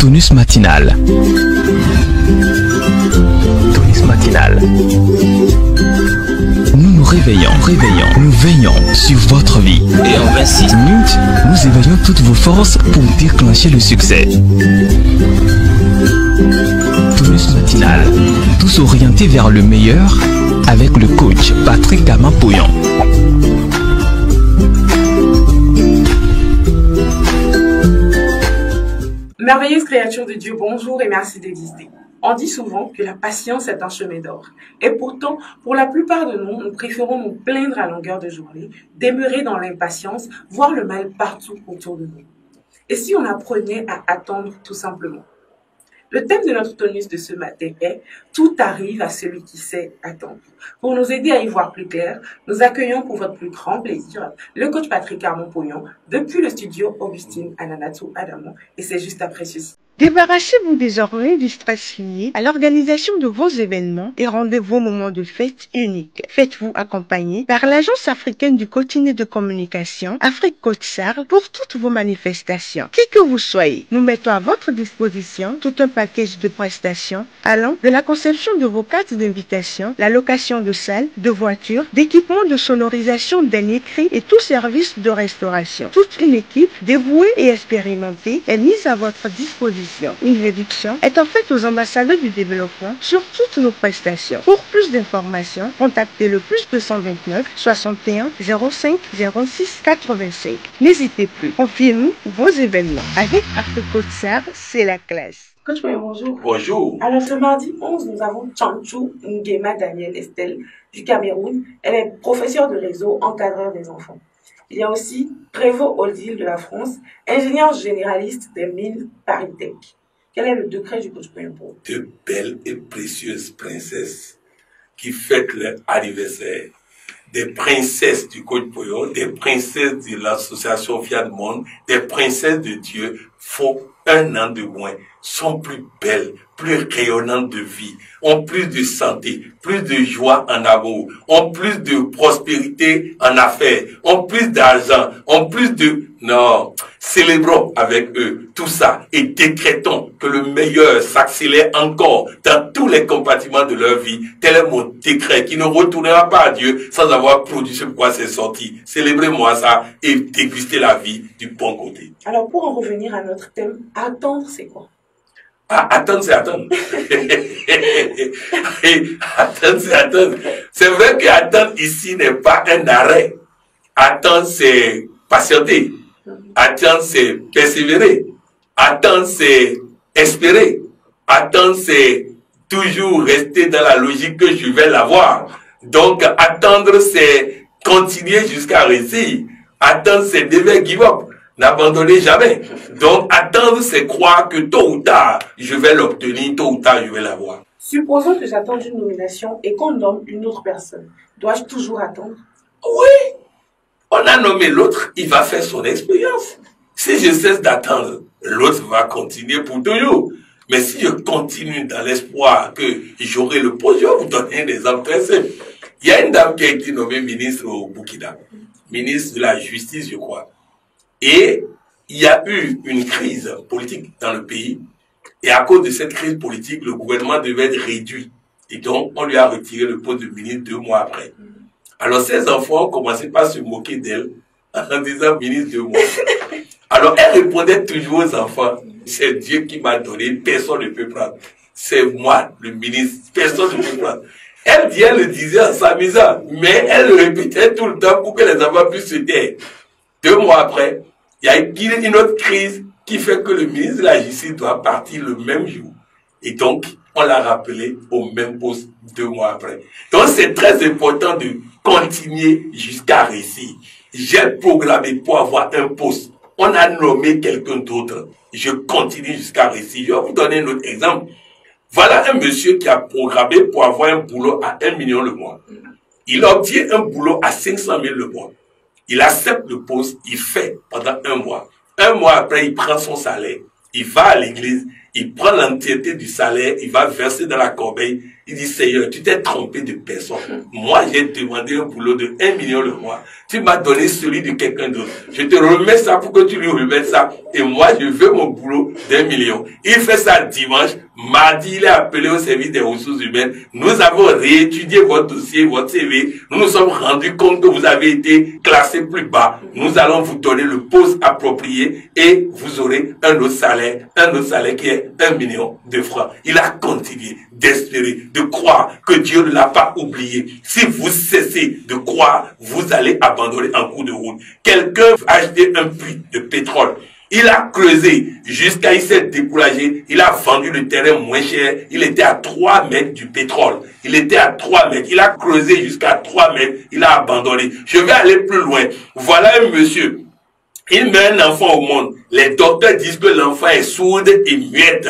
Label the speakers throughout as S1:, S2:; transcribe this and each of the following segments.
S1: Tonus matinal. Tonus matinal. Nous nous réveillons, nous veillons sur votre vie. Et en 26 minutes, nous éveillons toutes vos forces pour déclencher le succès. Tonus matinal. Tous orientés vers le meilleur avec le coach Patrick Gamapouyon.
S2: Merveilleuse créature de Dieu, bonjour et merci d'exister. On dit souvent que la patience est un chemin d'or. Et pourtant, pour la plupart de nous, nous préférons nous plaindre à longueur de journée, demeurer dans l'impatience, voir le mal partout autour de nous. Et si on apprenait à attendre tout simplement? Le thème de notre tonus de ce matin est « Tout arrive à celui qui sait attendre ». Pour nous aider à y voir plus clair, nous accueillons pour votre plus grand plaisir le coach Patrick Gamapouyon depuis le studio Augustine Ananatou Adamo. Et c'est juste après ceci.
S3: Débarrassez-vous désormais du stress lié à l'organisation de vos événements et rendez vos moments de fête uniques. Faites-vous accompagner par l'Agence africaine du coaching et de communication, Afrique Coach-SAR, pour toutes vos manifestations. Qui que vous soyez, nous mettons à votre disposition tout un package de prestations allant de la conception de vos cartes d'invitation, la location de salles, de voitures, d'équipements de sonorisation dernier cri et tout service de restauration. Toute une équipe dévouée et expérimentée est mise à votre disposition. Une réduction est en fait aux ambassadeurs du développement sur toutes nos prestations. Pour plus d'informations, contactez le +229 61 05 06 85. N'hésitez plus, confiez-nous vos événements. Avec Afrique Coach-SAR, c'est la classe.
S2: Coach Payon, bonjour.
S4: Bonjour.
S2: Alors ce mardi 11, nous avons Tchanchou Nguema Daniel Estelle du Cameroun. Elle est professeure de réseau, encadreur des enfants. Il y a aussi Prévost Odile de la France, ingénieur généraliste des mines Paris-Tech. Quel est le décret du coach Payon pour vous?
S4: De belles et précieuses princesses qui fêtent leur anniversaire. Des princesses du coach Payon, des princesses de l'association Fiat Monde, des princesses de Dieu font un an de moins, sont plus belles, plus rayonnantes de vie, ont plus de santé, plus de joie en amour, ont plus de prospérité en affaires, ont plus d'argent, ont plus de... Non, célébrons avec eux tout ça et décrétons que le meilleur s'accélère encore dans tous les compartiments de leur vie. Tel est mon décret qui ne retournera pas à Dieu sans avoir produit ce pourquoi c'est sorti. Célébrez-moi ça et dégustez la vie du bon côté.
S2: Alors pour en revenir à notre thème, attendre c'est quoi?
S4: Attendre, c'est attendre. Attendre, c'est attendre. C'est vrai qu'attendre ici n'est pas un arrêt. Attendre, c'est patienter. Attendre, c'est persévérer. Attendre, c'est espérer. Attendre, c'est toujours rester dans la logique que je vais l'avoir. Donc, attendre, c'est continuer jusqu'à réussir. Attendre, c'est never give up. N'abandonnez jamais. Donc, attendre, c'est croire que tôt ou tard, je vais l'obtenir, tôt ou tard, je vais l'avoir.
S2: Supposons que j'attende une nomination et qu'on nomme une autre personne. Dois-je toujours attendre?
S4: Oui. On a nommé l'autre, il va faire son expérience. Si je cesse d'attendre, l'autre va continuer pour toujours. Mais si je continue dans l'espoir que j'aurai le poste, je vais vous donner un exemple très simple. Il y a une dame qui a été nommée ministre au Burkina, ministre de la Justice, je crois. Et il y a eu une crise politique dans le pays. Et à cause de cette crise politique, le gouvernement devait être réduit. Et donc, on lui a retiré le poste de ministre 2 mois après. Alors, ses enfants ont commencé par se moquer d'elle en disant ministre 2 mois. Alors, elle répondait toujours aux enfants, c'est Dieu qui m'a donné, personne ne peut prendre. C'est moi, le ministre, personne ne peut prendre. Elle le disait en s'amusant, mais elle le répétait tout le temps pour que les enfants puissent se taire. 2 mois après, il y a une autre crise qui fait que le ministre de la Justice doit partir le même jour. Et donc, on l'a rappelé au même poste 2 mois après. Donc, c'est très important de continuer jusqu'à réussir. J'ai programmé pour avoir un poste. On a nommé quelqu'un d'autre. Je continue jusqu'à réussir. Je vais vous donner un autre exemple. Voilà un monsieur qui a programmé pour avoir un boulot à 1 million le mois. Il obtient un boulot à 500 000 le mois. Il accepte le poste, il fait pendant 1 mois. 1 mois après, il prend son salaire. Il va à l'église, il prend l'entièreté du salaire, il va verser dans la corbeille Il dit, Seigneur, tu t'es trompé de personne. Moi, j'ai demandé un boulot de 1 million le mois. Tu m'as donné celui de quelqu'un d'autre. Je te remets ça pour que tu lui remettes ça. Et moi, je veux mon boulot d'1 million. Il fait ça dimanche. Mardi, il est appelé au service des ressources humaines. Nous avons réétudié votre dossier, votre CV. Nous nous sommes rendus compte que vous avez été classé plus bas. Nous allons vous donner le poste approprié et vous aurez un autre salaire qui est 1 million de francs. Il a continué d'espérer, de croire que Dieu ne l'a pas oublié. Si vous cessez de croire, vous allez abandonner en cours de route. Quelqu'un a acheté un puits de pétrole. Il a creusé jusqu'à il s'est découragé. Il a vendu le terrain moins cher. Il était à 3 mètres du pétrole. Il était à 3 mètres. Il a creusé jusqu'à 3 mètres. Il a abandonné. Je vais aller plus loin. Voilà un monsieur. Il met un enfant au monde. Les docteurs disent que l'enfant est sourd et muette.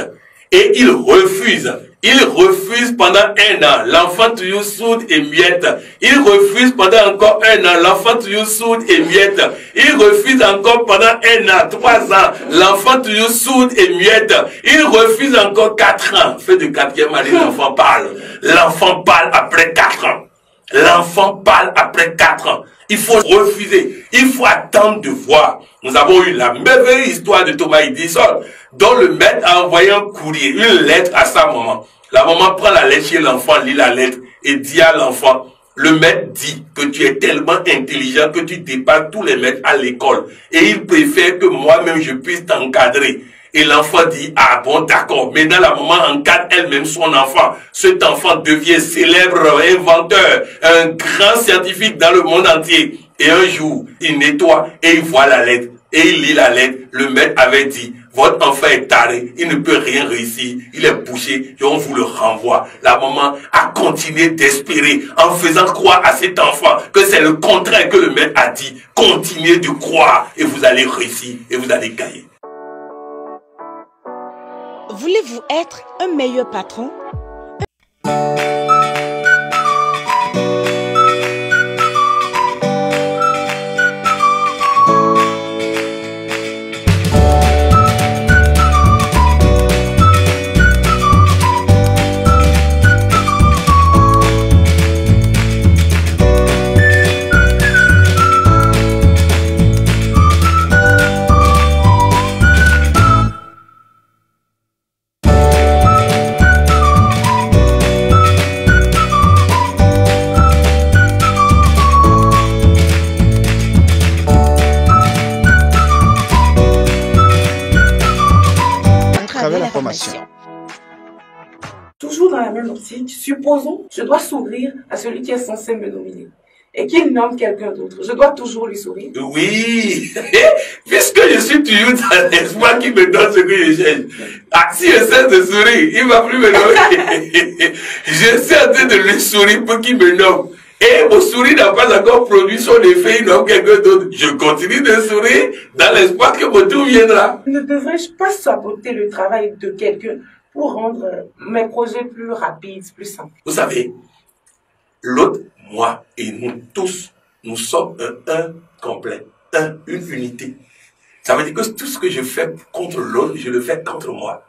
S4: Et il refuse. Il refuse pendant 1 an. L'enfant toujours sourd et muette. Il refuse pendant encore 1 an. L'enfant toujours sourd et muette. Il refuse encore pendant 1 an, 3 ans. L'enfant toujours sourd et muette. Il refuse encore 4 ans. Fait de 4e année, l'enfant parle. L'enfant parle après 4 ans. L'enfant parle après 4 ans. Il faut refuser. Il faut attendre de voir. Nous avons eu la merveilleuse histoire de Thomas Edison, dont le maître a envoyé un courrier, une lettre à sa maman. La maman prend la lettre chez l'enfant, lit la lettre et dit à l'enfant, le maître dit que tu es tellement intelligent que tu dépasses tous les maîtres à l'école. Et il préfère que moi-même je puisse t'encadrer. Et l'enfant dit, ah bon, d'accord. Maintenant, la maman encadre elle-même son enfant. Cet enfant devient célèbre inventeur, un grand scientifique dans le monde entier. Et un jour, il nettoie et il voit la lettre. Et il lit la lettre. Le maître avait dit, votre enfant est taré, il ne peut rien réussir, il est bouché, et on vous le renvoie. La maman a continué d'espérer en faisant croire à cet enfant que c'est le contraire que le maître a dit. Continuez de croire et vous allez réussir et vous allez gagner.
S5: Voulez-vous être un meilleur patron?
S2: Toujours dans la même optique, supposons, je dois sourire à celui qui est censé me nominer et qu'il nomme quelqu'un d'autre. Je dois toujours lui sourire.
S4: Oui, puisque je suis toujours dans l'espoir qu'il me donne ce que je cherche. Ah, si je cesse de sourire, il ne va plus me nommer. Je suis en train de lui sourire pour qu'il me nomme. Et mon sourire n'a pas encore produit son effet, il nomme quelqu'un d'autre. Je continue de sourire dans l'espoir que mon tour viendra.
S2: Ne devrais-je pas saboter le travail de quelqu'un pour rendre mes projets plus rapides, plus simples?
S4: Vous savez, l'autre, moi et nous tous, nous sommes un complet, une unité. Ça veut dire que tout ce que je fais contre l'autre, je le fais contre moi.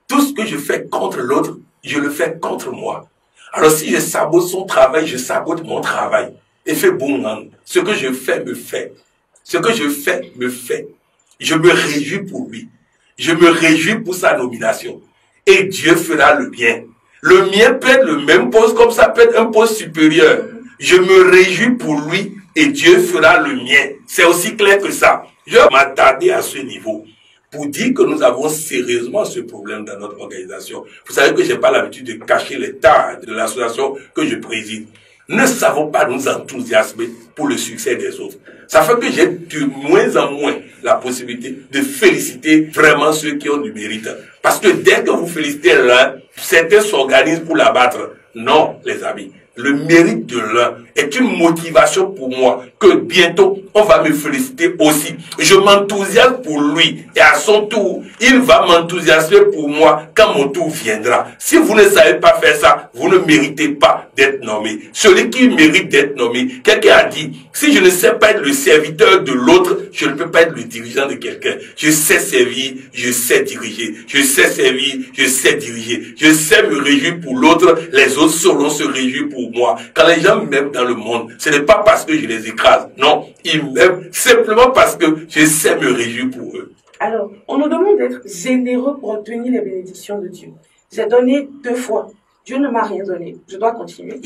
S4: Tout ce que je fais contre l'autre, je le fais contre moi. Alors si je sabote son travail, je sabote mon travail. Et fait bon, ce que je fais me fait. Ce que je fais me fait. Je me réjouis pour lui. Je me réjouis pour sa nomination. Et Dieu fera le bien. Le mien peut être le même poste, comme ça peut être un poste supérieur. Je me réjouis pour lui et Dieu fera le mien. C'est aussi clair que ça. Je vais m'attarder à ce niveau pour dire que nous avons sérieusement ce problème dans notre organisation. Vous savez que je n'ai pas l'habitude de cacher l'état de l'association que je préside. Ne savons pas nous enthousiasmer pour le succès des autres. Ça fait que j'ai de moins en moins la possibilité de féliciter vraiment ceux qui ont du mérite. Parce que dès que vous félicitez l'un, certains s'organisent pour l'abattre. Non, les amis. le mérite de l'un est une motivation pour moi que bientôt on va me féliciter aussi. Je m'enthousiasme pour lui et à son tour, il va m'enthousiasmer pour moi quand mon tour viendra. Si vous ne savez pas faire ça, vous ne méritez pas d'être nommé. Celui qui mérite d'être nommé, quelqu'un a dit, si je ne sais pas être le serviteur de l'autre, je ne peux pas être le dirigeant de quelqu'un. Je sais servir, je sais diriger. Je sais servir, je sais diriger. Je sais me réjouir pour l'autre, les autres sauront se réjouir pour moi. Quand les gens m'aiment dans le monde, ce n'est pas parce que je les écrase. Non, ils m'aiment simplement parce que je sais me réjouir pour eux.
S2: Alors, on nous demande d'être généreux pour obtenir les bénédictions de Dieu. J'ai donné 2 fois. Dieu ne m'a rien donné. Je dois continuer.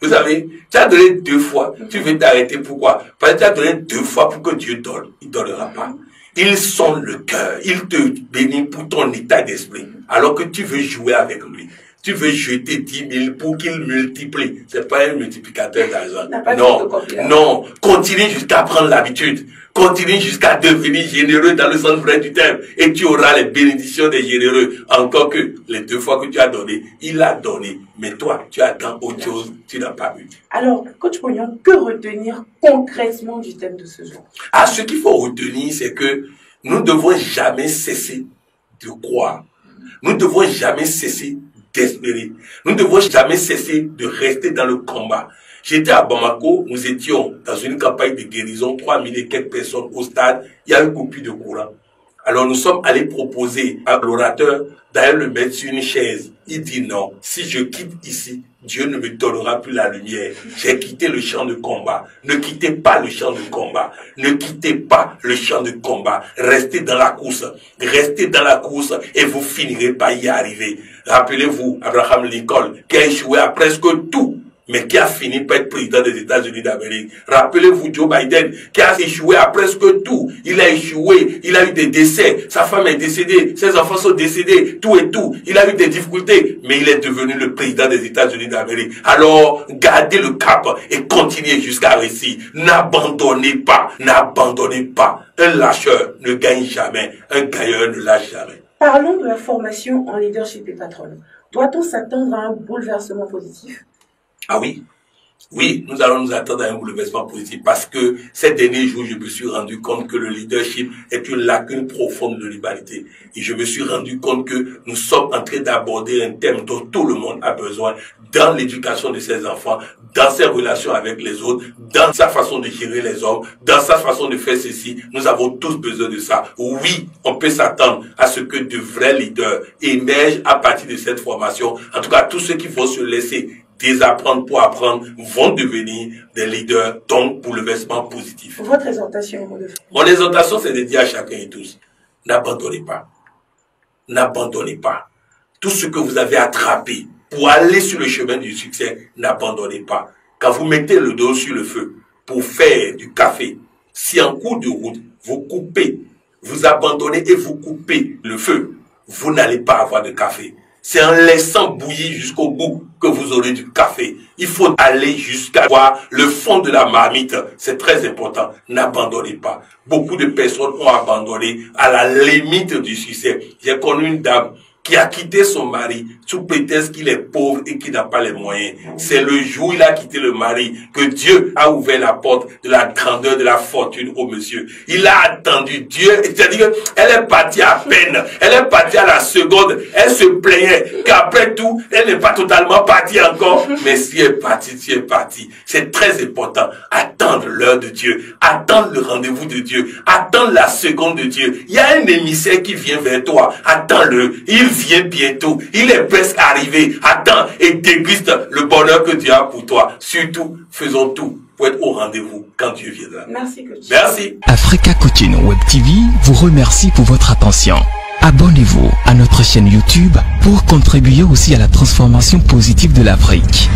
S4: Vous savez, tu as donné 2 fois. Tu veux t'arrêter. Pourquoi? Parce que tu as donné 2 fois pour que Dieu donne. Il ne donnera pas. Il sonde le cœur. Il te bénit pour ton état d'esprit. Alors que tu veux jouer avec lui. Tu veux jeter 10 000 pour qu'il multiplie. C'est pas un multiplicateur d'argent. Non, non. Continue jusqu'à prendre l'habitude. Continue jusqu'à devenir généreux dans le sens vrai du terme. Et tu auras les bénédictions des généreux. Encore que les 2 fois que tu as donné, il a donné. Mais toi, tu attends autre chose, tu n'as pas vu.
S2: Alors, Coach Pognon, que retenir concrètement du thème de ce jour?
S4: Ah, ce qu'il faut retenir, c'est que nous ne devons jamais cesser de croire. Nous ne devons jamais cesser d'espérer. Nous ne devons jamais cesser de rester dans le combat. J'étais à Bamako, nous étions dans une campagne de guérison, 3000 et quelques personnes au stade, il y a une coupure de courant. Alors nous sommes allés proposer à l'orateur d'aller le mettre sur une chaise. Il dit non, si je quitte ici, Dieu ne me donnera plus la lumière. J'ai quitté le champ de combat. Ne quittez pas le champ de combat. Ne quittez pas le champ de combat. Restez dans la course. Restez dans la course et vous finirez par y arriver. Rappelez-vous, Abraham Lincoln, qui a échoué à presque tout, mais qui a fini par être président des États-Unis d'Amérique. Rappelez-vous Joe Biden, qui a échoué à presque tout. Il a échoué, il a eu des décès, sa femme est décédée, ses enfants sont décédés, tout et tout. Il a eu des difficultés, mais il est devenu le président des États-Unis d'Amérique. Alors, gardez le cap et continuez jusqu'à réussir. N'abandonnez pas, n'abandonnez pas. Un lâcheur ne gagne jamais, un gagneur ne lâche jamais.
S2: Parlons de la formation en leadership et patronat. Doit-on s'attendre à un bouleversement positif?
S4: Ah oui, oui, nous allons nous attendre à un bouleversement positif parce que ces derniers jours, je me suis rendu compte que le leadership est une lacune profonde de l'humanité. Et je me suis rendu compte que nous sommes en train d'aborder un thème dont tout le monde a besoin dans l'éducation de ses enfants, dans ses relations avec les autres, dans sa façon de gérer les hommes, dans sa façon de faire ceci. Nous avons tous besoin de ça. Oui, on peut s'attendre à ce que de vrais leaders émergent à partir de cette formation. En tout cas, tous ceux qui vont se laisser désapprendre pour apprendre vont devenir des leaders, donc bouleversement positif.
S2: Votre exhortation,
S4: mon exhortation, c'est de dire à chacun et tous, n'abandonnez pas. N'abandonnez pas. Tout ce que vous avez attrapé pour aller sur le chemin du succès, n'abandonnez pas. Quand vous mettez le dos sur le feu pour faire du café, si en cours de route, vous coupez, vous abandonnez et vous coupez le feu, vous n'allez pas avoir de café. C'est en laissant bouillir jusqu'au bout que vous aurez du café. Il faut aller jusqu'à voir le fond de la marmite. C'est très important. N'abandonnez pas. Beaucoup de personnes ont abandonné à la limite du succès. J'ai connu une dame qui a quitté son mari sous prétexte qu'il est pauvre et qu'il n'a pas les moyens. C'est le jour où il a quitté le mari que Dieu a ouvert la porte de la grandeur de la fortune au monsieur. Il a attendu Dieu, c'est-à-dire qu'elle est partie à peine, elle est partie à la seconde, elle se plaignait qu'après tout, elle n'est pas totalement partie encore, mais si elle est partie, si elle est partie. C'est très important. Attendre l'heure de Dieu, attendre le rendez-vous de Dieu, attendre la seconde de Dieu. Il y a un émissaire qui vient vers toi, attends-le, il vient bientôt, il est presque arrivé, attends et déguste le bonheur que Dieu a pour toi. Surtout, faisons tout pour être au rendez-vous quand Dieu viendra.
S2: Merci, coach.
S4: Merci.
S1: Africa Coaching Web TV vous remercie pour votre attention. Abonnez-vous à notre chaîne YouTube pour contribuer aussi à la transformation positive de l'Afrique.